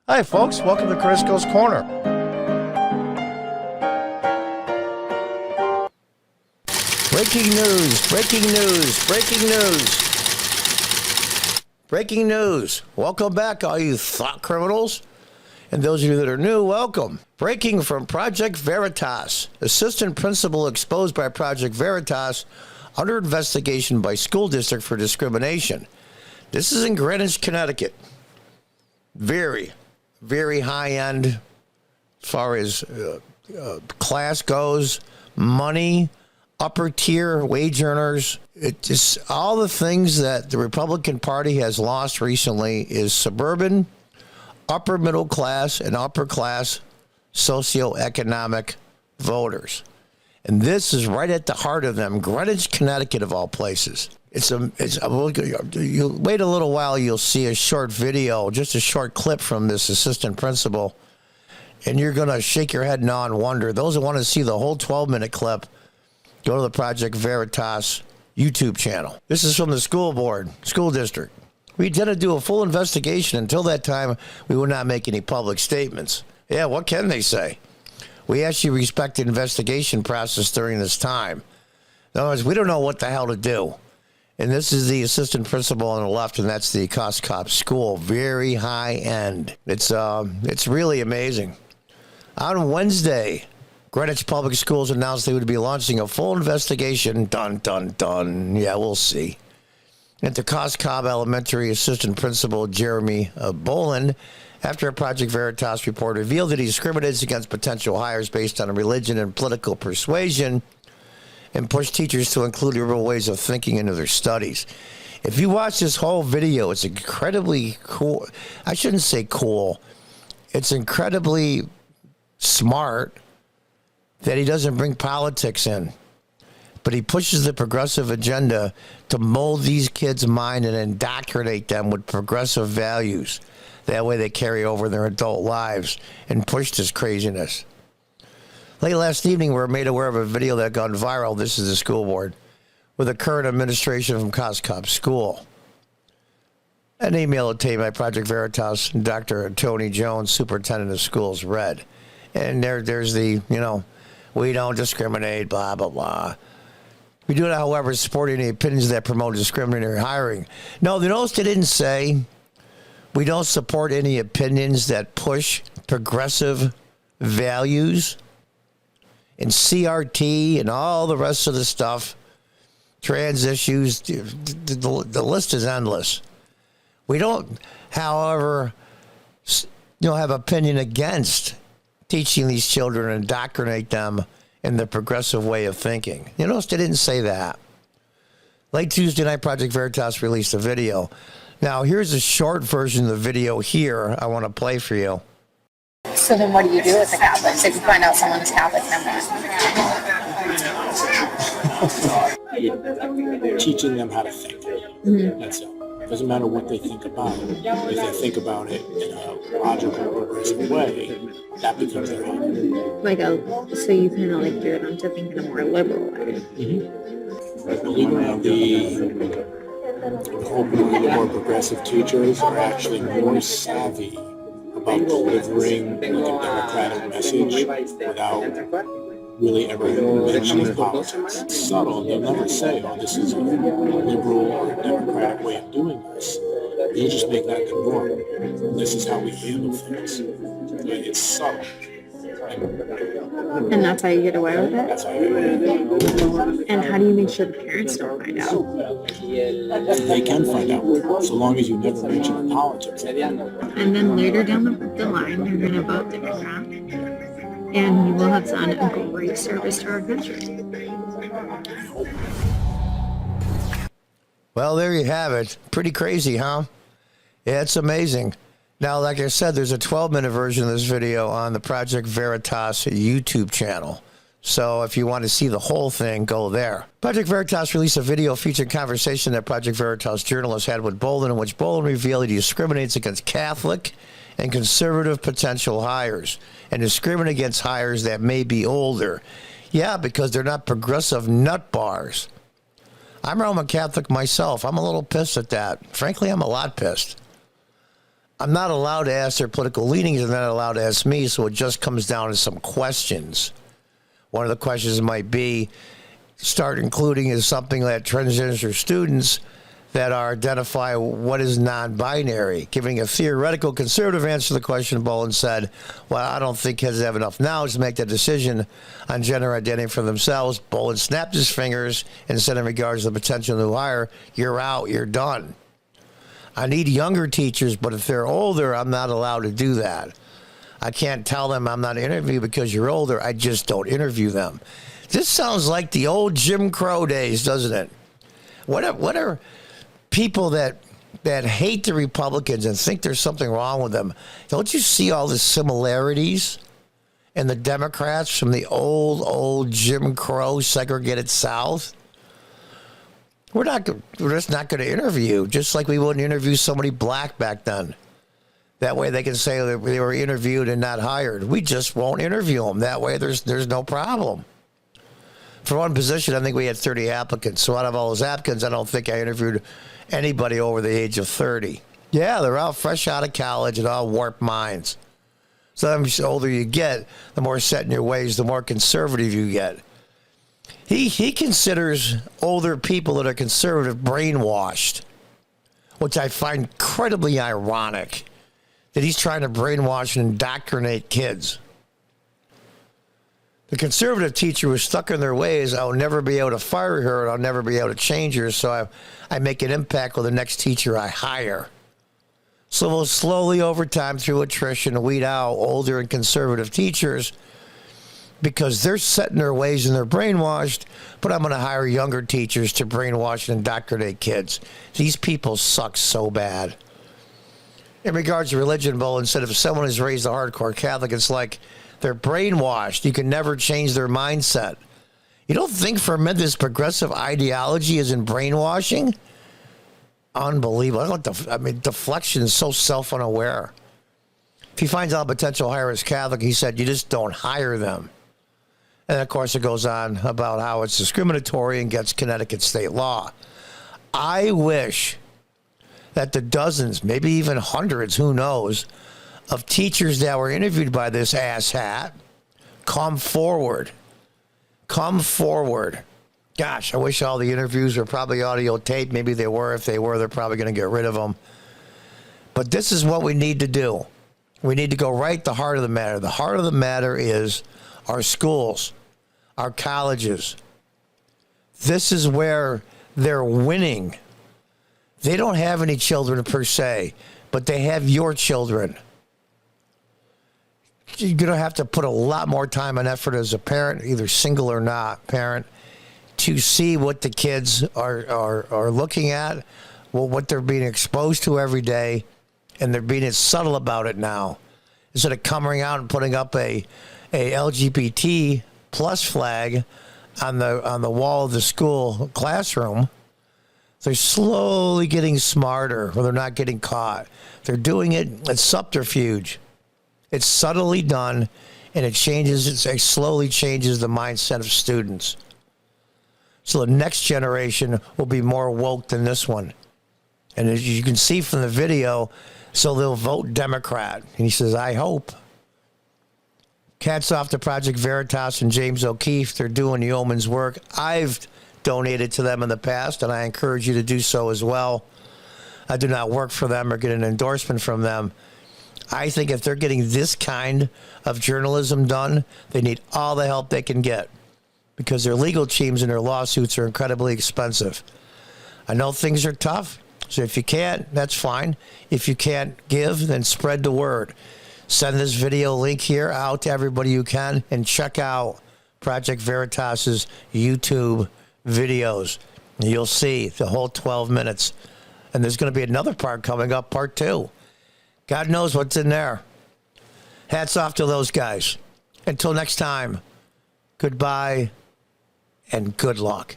Hi, folks. Welcome to Crisco's Corner. Breaking news, breaking news, breaking news. Breaking news. Welcome back, all you thought criminals. And those of you that are new, welcome. Breaking from Project Veritas. Assistant principal exposed by Project Veritas under investigation by school district for discrimination. This is in Greenwich, Connecticut. Very high-end as far as class goes, money, upper-tier wage earners. It just all the things that the Republican Party has lost recently is suburban, upper middle class, and upper class socioeconomic voters. And this is right at the heart of them, Greenwich, Connecticut, of all places. You wait a little while, you'll see a short video, just a short clip from this assistant principal, and you're going to shake your head now and wonder. Those who want to see the whole 12-minute clip, go to the Project Veritas YouTube channel. This is from the school board, school district. We intend to do a full investigation. Until that time, we will not make any public statements. Yeah, what can they say? We actually respect the investigation process during this time. In other words, we don't know what the hell to do. And this is the assistant principal on the left, and that's the Coscop School. Very high end. It's really amazing. On Wednesday, Greenwich Public Schools announced they would be launching a full investigation. Dun, dun, dun. Yeah, we'll see. Into Coscob Elementary assistant principal Jeremy Boland, after a Project Veritas report revealed that he discriminates against potential hires based on religion and political persuasion, and push teachers to include liberal ways of thinking into their studies. If you watch this whole video, it's incredibly cool. I shouldn't say cool. It's incredibly smart that he doesn't bring politics in, but he pushes the progressive agenda to mold these kids' mind and indoctrinate them with progressive values. That way they carry over their adult lives and push this craziness. Late last evening, we were made aware of a video that had gone viral. This is the school board with the current administration from Coscop School. An email obtained by Project Veritas and Dr. Tony Jones, superintendent of schools, read. And there's the, we don't discriminate, blah, blah, blah. We do not, however, support any opinions that promote discriminatory hiring. No, notice they didn't say we don't support any opinions that push progressive values and CRT and all the rest of the stuff, trans issues, the list is endless. We don't, however, have opinion against teaching these children and indoctrinate them in the progressive way of thinking. You notice they didn't say that. Late Tuesday night, Project Veritas released a video. Now, here's a short version of the video here I want to play for you. So then what do you do with the Catholics if you find out someone is Catholic? Teaching them how to think. Mm-hmm. That's it. It doesn't matter what they think about it. If they think about it in a logical, progressive way, that becomes their habit. So you kind of gear them to think in a more liberal way. Mm-hmm. Believe it or not, hopefully the more progressive teachers are actually more savvy about delivering a democratic message without really ever mentioning politics. It's subtle. They'll never say, this is a liberal or a democratic way of doing this. They'll just make that the norm. This is how we handle things. It's subtle. And that's how you get away with it? That's how you get away with it. And how do you make sure the parents don't find out? They can find out, so long as you never mention politics. And then later down the line, you're going to vote Democrat. And you will have done a great service to our country. Well, there you have it. Pretty crazy, huh? Yeah, it's amazing. Now, like I said, there's a 12-minute version of this video on the Project Veritas YouTube channel. So if you want to see the whole thing, go there. Project Veritas released a video featuring conversation that Project Veritas journalists had with Boland, in which Boland revealed that he discriminates against Catholic and conservative potential hires and discriminate against hires that may be older. Yeah, because they're not progressive nut bars. I'm Roman Catholic myself. I'm a little pissed at that. Frankly, I'm a lot pissed. I'm not allowed to ask their political leanings. They're not allowed to ask me, so it just comes down to some questions. One of the questions might be, start including is something that transgender students that are identify what is non-binary. Giving a theoretical conservative answer to the question, Bolin said, well, I don't think kids have enough knowledge to make that decision on gender identity for themselves. Bolin snapped his fingers and said, in regards to the potential new hire, you're out, you're done. I need younger teachers, but if they're older, I'm not allowed to do that. I can't tell them I'm not interviewing because you're older. I just don't interview them. This sounds like the old Jim Crow days, doesn't it? What are people that hate the Republicans and think there's something wrong with them? Don't you see all the similarities in the Democrats from the old Jim Crow segregated South? We're just not going to interview, just like we wouldn't interview somebody black back then. That way they can say that they were interviewed and not hired. We just won't interview them. That way there's no problem. For one position, I think we had 30 applicants. So out of all those applicants, I don't think I interviewed anybody over the age of 30. Yeah, they're all fresh out of college and all warped minds. So the older you get, the more set in your ways, the more conservative you get. He considers older people that are conservative brainwashed, which I find incredibly ironic, that he's trying to brainwash and indoctrinate kids. The conservative teacher was stuck in their ways. I'll never be able to fire her, and I'll never be able to change her, so I make an impact with the next teacher I hire. So we'll slowly, over time, through attrition, weed out older and conservative teachers because they're set in their ways and they're brainwashed, but I'm going to hire younger teachers to brainwash and indoctrinate kids. These people suck so bad. In regards to religion, Bolin said if someone is raised a hardcore Catholic, it's like they're brainwashed. You can never change their mindset. You don't think for a minute this progressive ideology is in brainwashing? Unbelievable. Deflection is so self-unaware. If he finds out a potential hire is Catholic, he said, you just don't hire them. And, of course, it goes on about how it's discriminatory and gets Connecticut state law. I wish that the dozens, maybe even hundreds, who knows, of teachers that were interviewed by this asshat come forward. Come forward. Gosh, I wish all the interviews were probably audio tape. Maybe they were. If they were, they're probably going to get rid of them. But this is what we need to do. We need to go right to the heart of the matter. The heart of the matter is our schools, our colleges. This is where they're winning. They don't have any children per se, but they have your children. You're going to have to put a lot more time and effort as a parent, either single or not parent, to see what the kids are looking at, what they're being exposed to every day, and they're being subtle about it now. Instead of coming out and putting up a LGBT plus flag on the wall of the school classroom, they're slowly getting smarter, or they're not getting caught. They're doing it. It's subterfuge. It's subtly done, and it slowly changes the mindset of students. So the next generation will be more woke than this one. And as you can see from the video, so they'll vote Democrat. And he says, I hope. Hats off to Project Veritas and James O'Keefe. They're doing yeoman's work. I've donated to them in the past, and I encourage you to do so as well. I do not work for them or get an endorsement from them. I think if they're getting this kind of journalism done, they need all the help they can get because their legal teams and their lawsuits are incredibly expensive. I know things are tough, so if you can't, that's fine. If you can't give, then spread the word. Send this video link here out to everybody you can and check out Project Veritas's YouTube videos. And you'll see the whole 12 minutes. And there's going to be another part coming up, part 2. God knows what's in there. Hats off to those guys. Until next time, goodbye and good luck.